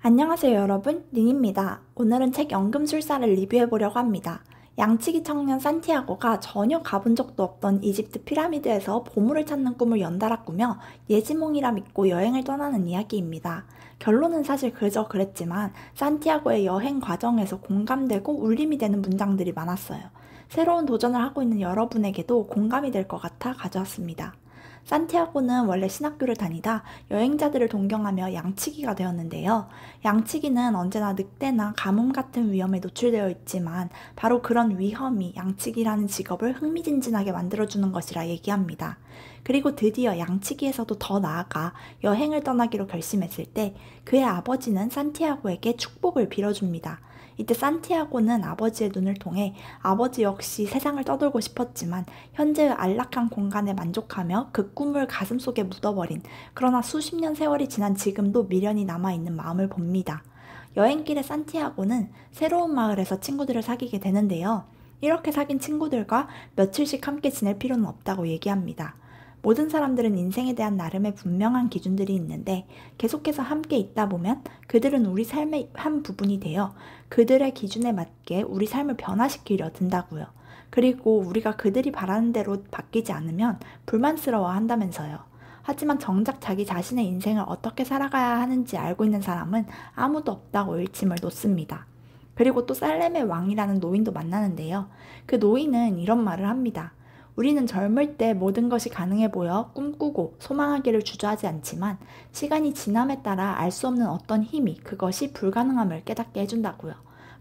안녕하세요 여러분, 닌입니다. 오늘은 책 연금술사를 리뷰해보려고 합니다. 양치기 청년 산티아고가 전혀 가본 적도 없던 이집트 피라미드에서 보물을 찾는 꿈을 연달아 꾸며 예지몽이라 믿고 여행을 떠나는 이야기입니다. 결론은 사실 그저 그랬지만 산티아고의 여행 과정에서 공감되고 울림이 되는 문장들이 많았어요. 새로운 도전을 하고 있는 여러분에게도 공감이 될 것 같아 가져왔습니다. 산티아고는 원래 신학교를 다니다 여행자들을 동경하며 양치기가 되었는데요. 양치기는 언제나 늑대나 가뭄 같은 위험에 노출되어 있지만 바로 그런 위험이 양치기라는 직업을 흥미진진하게 만들어주는 것이라 얘기합니다. 그리고 드디어 양치기에서도 더 나아가 여행을 떠나기로 결심했을 때 그의 아버지는 산티아고에게 축복을 빌어줍니다. 이때 산티아고는 아버지의 눈을 통해 아버지 역시 세상을 떠돌고 싶었지만 현재의 안락한 공간에 만족하며 그 꿈을 가슴속에 묻어버린, 그러나 수십 년 세월이 지난 지금도 미련이 남아있는 마음을 봅니다. 여행길에 산티아고는 새로운 마을에서 친구들을 사귀게 되는데요. 이렇게 사귄 친구들과 며칠씩 함께 지낼 필요는 없다고 얘기합니다. 모든 사람들은 인생에 대한 나름의 분명한 기준들이 있는데 계속해서 함께 있다 보면 그들은 우리 삶의 한 부분이 되어 그들의 기준에 맞게 우리 삶을 변화시키려 든다고요. 그리고 우리가 그들이 바라는 대로 바뀌지 않으면 불만스러워 한다면서요. 하지만 정작 자기 자신의 인생을 어떻게 살아가야 하는지 알고 있는 사람은 아무도 없다고 일침을 놓습니다. 그리고 또 살렘의 왕이라는 노인도 만나는데요. 그 노인은 이런 말을 합니다. 우리는 젊을 때 모든 것이 가능해 보여 꿈꾸고 소망하기를 주저하지 않지만 시간이 지남에 따라 알 수 없는 어떤 힘이 그것이 불가능함을 깨닫게 해준다고요.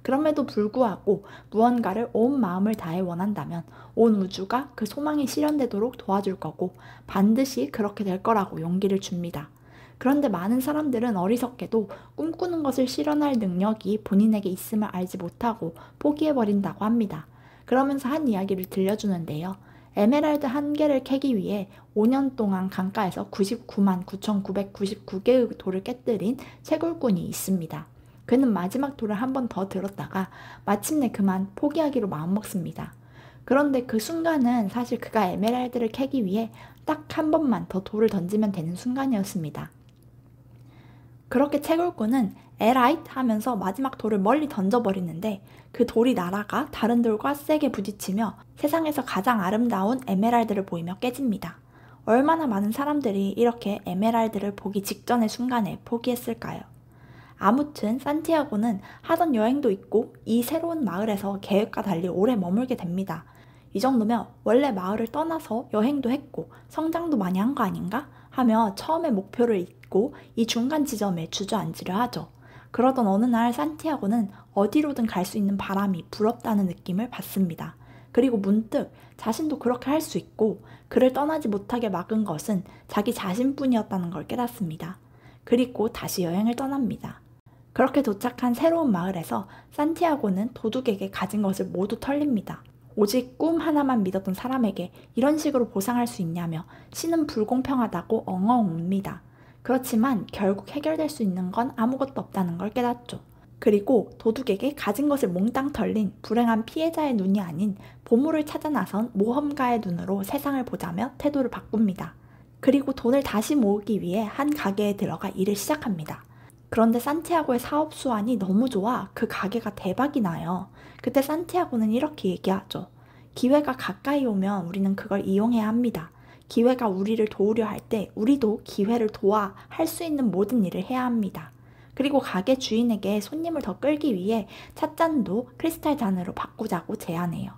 그럼에도 불구하고 무언가를 온 마음을 다해 원한다면 온 우주가 그 소망이 실현되도록 도와줄 거고 반드시 그렇게 될 거라고 용기를 줍니다. 그런데 많은 사람들은 어리석게도 꿈꾸는 것을 실현할 능력이 본인에게 있음을 알지 못하고 포기해버린다고 합니다. 그러면서 한 이야기를 들려주는데요. 에메랄드 한 개를 캐기 위해 5년 동안 강가에서 99만 9,999개의 돌을 깨뜨린 채굴꾼이 있습니다. 그는 마지막 돌을 한 번 더 들었다가 마침내 그만 포기하기로 마음먹습니다. 그런데 그 순간은 사실 그가 에메랄드를 캐기 위해 딱 한 번만 더 돌을 던지면 되는 순간이었습니다. 그렇게 채굴꾼은 에라잇 하면서 마지막 돌을 멀리 던져버리는데 그 돌이 날아가 다른 돌과 세게 부딪히며 세상에서 가장 아름다운 에메랄드를 보이며 깨집니다. 얼마나 많은 사람들이 이렇게 에메랄드를 보기 직전의 순간에 포기했을까요? 아무튼 산티아고는 하던 여행도 있고 이 새로운 마을에서 계획과 달리 오래 머물게 됩니다. 이 정도면 원래 마을을 떠나서 여행도 했고 성장도 많이 한 거 아닌가? 하며 처음의 목표를 잊고 이 중간 지점에 주저앉으려 하죠. 그러던 어느 날 산티아고는 어디로든 갈 수 있는 바람이 부럽다는 느낌을 받습니다. 그리고 문득 자신도 그렇게 할 수 있고 그를 떠나지 못하게 막은 것은 자기 자신뿐이었다는 걸 깨닫습니다. 그리고 다시 여행을 떠납니다. 그렇게 도착한 새로운 마을에서 산티아고는 도둑에게 가진 것을 모두 털립니다. 오직 꿈 하나만 믿었던 사람에게 이런 식으로 보상할 수 있냐며 신은 불공평하다고 엉엉 웁니다. 그렇지만 결국 해결될 수 있는 건 아무것도 없다는 걸 깨닫죠. 그리고 도둑에게 가진 것을 몽땅 털린 불행한 피해자의 눈이 아닌 보물을 찾아 나선 모험가의 눈으로 세상을 보자며 태도를 바꿉니다. 그리고 돈을 다시 모으기 위해 한 가게에 들어가 일을 시작합니다. 그런데 산티아고의 사업 수완이 너무 좋아 그 가게가 대박이 나요. 그때 산티아고는 이렇게 얘기하죠. 기회가 가까이 오면 우리는 그걸 이용해야 합니다. 기회가 우리를 도우려 할 때 우리도 기회를 도와 할 수 있는 모든 일을 해야 합니다. 그리고 가게 주인에게 손님을 더 끌기 위해 찻잔도 크리스탈 잔으로 바꾸자고 제안해요.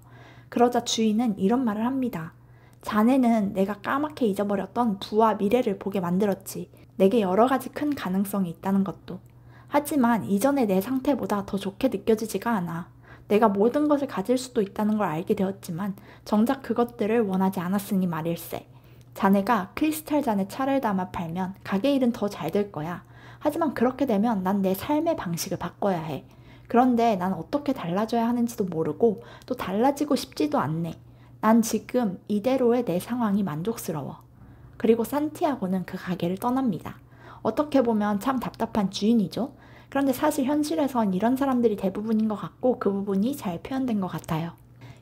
그러자 주인은 이런 말을 합니다. 자네는 내가 까맣게 잊어버렸던 부와 미래를 보게 만들었지. 내게 여러 가지 큰 가능성이 있다는 것도. 하지만 이전의 내 상태보다 더 좋게 느껴지지가 않아. 내가 모든 것을 가질 수도 있다는 걸 알게 되었지만 정작 그것들을 원하지 않았으니 말일세. 자네가 크리스탈 잔에 차를 담아 팔면 가게 일은 더 잘 될 거야. 하지만 그렇게 되면 난 내 삶의 방식을 바꿔야 해. 그런데 난 어떻게 달라져야 하는지도 모르고 또 달라지고 싶지도 않네. 난 지금 이대로의 내 상황이 만족스러워. 그리고 산티아고는 그 가게를 떠납니다. 어떻게 보면 참 답답한 주인이죠. 그런데 사실 현실에선 이런 사람들이 대부분인 것 같고 그 부분이 잘 표현된 것 같아요.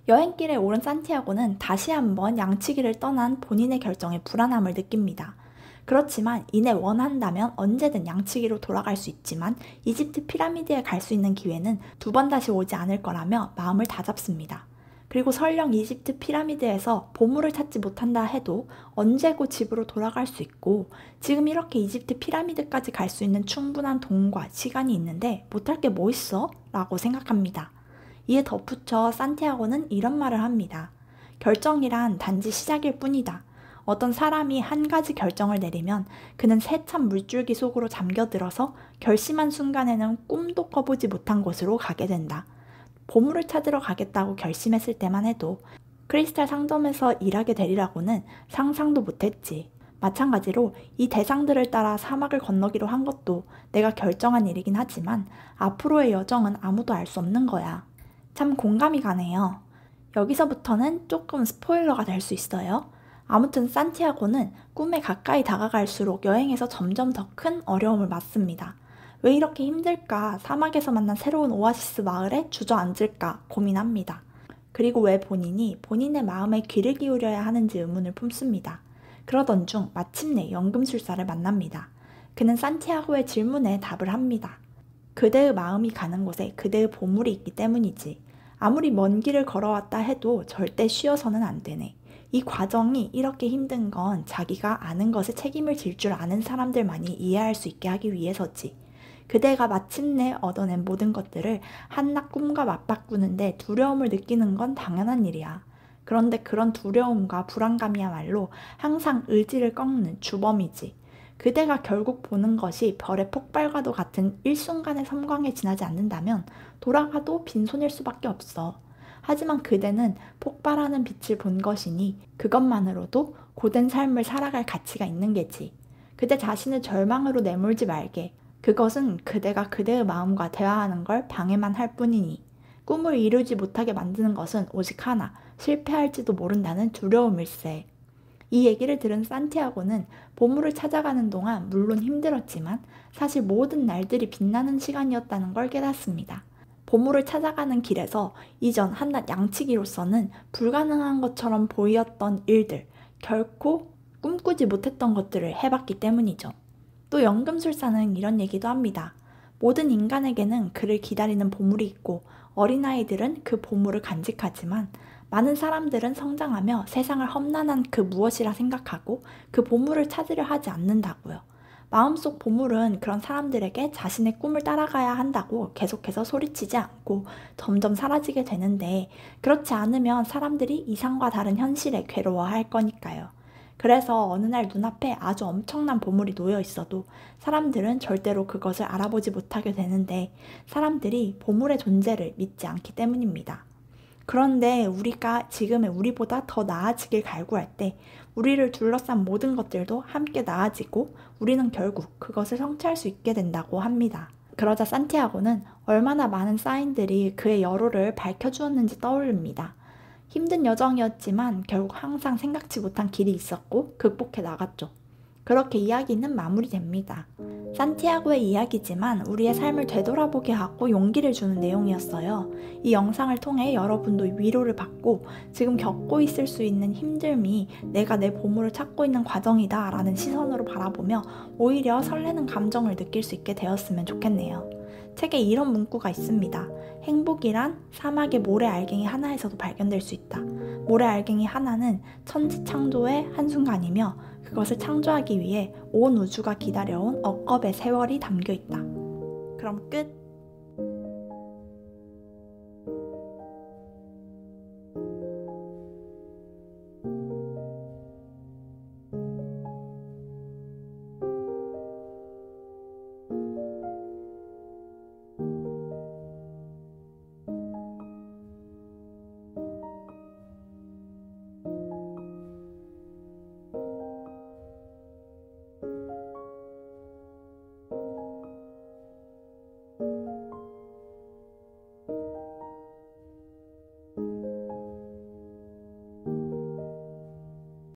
여행길에 오른 산티아고는 다시 한번 양치기를 떠난 본인의 결정에 불안함을 느낍니다. 그렇지만 이내 원한다면 언제든 양치기로 돌아갈 수 있지만 이집트 피라미드에 갈 수 있는 기회는 두 번 다시 오지 않을 거라며 마음을 다잡습니다. 그리고 설령 이집트 피라미드에서 보물을 찾지 못한다 해도 언제고 집으로 돌아갈 수 있고 지금 이렇게 이집트 피라미드까지 갈 수 있는 충분한 돈과 시간이 있는데 못할 게 뭐 있어? 라고 생각합니다. 이에 덧붙여 산티아고는 이런 말을 합니다. 결정이란 단지 시작일 뿐이다. 어떤 사람이 한 가지 결정을 내리면 그는 세찬 물줄기 속으로 잠겨들어서 결심한 순간에는 꿈도 꿔보지 못한 곳으로 가게 된다. 보물을 찾으러 가겠다고 결심했을 때만 해도 크리스탈 상점에서 일하게 되리라고는 상상도 못했지. 마찬가지로 이 대상들을 따라 사막을 건너기로 한 것도 내가 결정한 일이긴 하지만 앞으로의 여정은 아무도 알 수 없는 거야. 참 공감이 가네요. 여기서부터는 조금 스포일러가 될 수 있어요. 아무튼 산티아고는 꿈에 가까이 다가갈수록 여행에서 점점 더 큰 어려움을 맞습니다. 왜 이렇게 힘들까? 사막에서 만난 새로운 오아시스 마을에 주저앉을까 고민합니다. 그리고 왜 본인이 본인의 마음에 귀를 기울여야 하는지 의문을 품습니다. 그러던 중 마침내 연금술사를 만납니다. 그는 산티아고의 질문에 답을 합니다. 그대의 마음이 가는 곳에 그대의 보물이 있기 때문이지. 아무리 먼 길을 걸어왔다 해도 절대 쉬어서는 안 되네. 이 과정이 이렇게 힘든 건 자기가 아는 것에 책임을 질 줄 아는 사람들만이 이해할 수 있게 하기 위해서지. 그대가 마침내 얻어낸 모든 것들을 한낱 꿈과 맞바꾸는데 두려움을 느끼는 건 당연한 일이야. 그런데 그런 두려움과 불안감이야말로 항상 의지를 꺾는 주범이지. 그대가 결국 보는 것이 별의 폭발과도 같은 일순간의 섬광에 지나지 않는다면 돌아가도 빈손일 수밖에 없어. 하지만 그대는 폭발하는 빛을 본 것이니 그것만으로도 고된 삶을 살아갈 가치가 있는 게지. 그대 자신을 절망으로 내몰지 말게. 그것은 그대가 그대의 마음과 대화하는 걸 방해만 할 뿐이니 꿈을 이루지 못하게 만드는 것은 오직 하나, 실패할지도 모른다는 두려움일세. 이 얘기를 들은 산티아고는 보물을 찾아가는 동안 물론 힘들었지만 사실 모든 날들이 빛나는 시간이었다는 걸 깨닫습니다. 보물을 찾아가는 길에서 이전 한낱 양치기로서는 불가능한 것처럼 보였던 일들, 결코 꿈꾸지 못했던 것들을 해봤기 때문이죠. 또 연금술사는 이런 얘기도 합니다. 모든 인간에게는 그를 기다리는 보물이 있고 어린아이들은 그 보물을 간직하지만 많은 사람들은 성장하며 세상을 험난한 그 무엇이라 생각하고 그 보물을 찾으려 하지 않는다고요. 마음속 보물은 그런 사람들에게 자신의 꿈을 따라가야 한다고 계속해서 소리치지 않고 점점 사라지게 되는데 그렇지 않으면 사람들이 이상과 다른 현실에 괴로워할 거니까요. 그래서 어느 날 눈앞에 아주 엄청난 보물이 놓여 있어도 사람들은 절대로 그것을 알아보지 못하게 되는데 사람들이 보물의 존재를 믿지 않기 때문입니다. 그런데 우리가 지금의 우리보다 더 나아지길 갈구할 때 우리를 둘러싼 모든 것들도 함께 나아지고 우리는 결국 그것을 성취할 수 있게 된다고 합니다. 그러자 산티아고는 얼마나 많은 사인들이 그의 여로를 밝혀주었는지 떠올립니다. 힘든 여정이었지만 결국 항상 생각지 못한 길이 있었고 극복해 나갔죠. 그렇게 이야기는 마무리됩니다. 산티아고의 이야기지만 우리의 삶을 되돌아보게 하고 용기를 주는 내용이었어요. 이 영상을 통해 여러분도 위로를 받고 지금 겪고 있을 수 있는 힘듦이 내가 내 보물을 찾고 있는 과정이다 라는 시선으로 바라보며 오히려 설레는 감정을 느낄 수 있게 되었으면 좋겠네요. 책에 이런 문구가 있습니다. 행복이란 사막의 모래알갱이 하나에서도 발견될 수 있다. 모래알갱이 하나는 천지창조의 한순간이며 그것을 창조하기 위해 온 우주가 기다려온 억겁의 세월이 담겨 있다. 그럼 끝!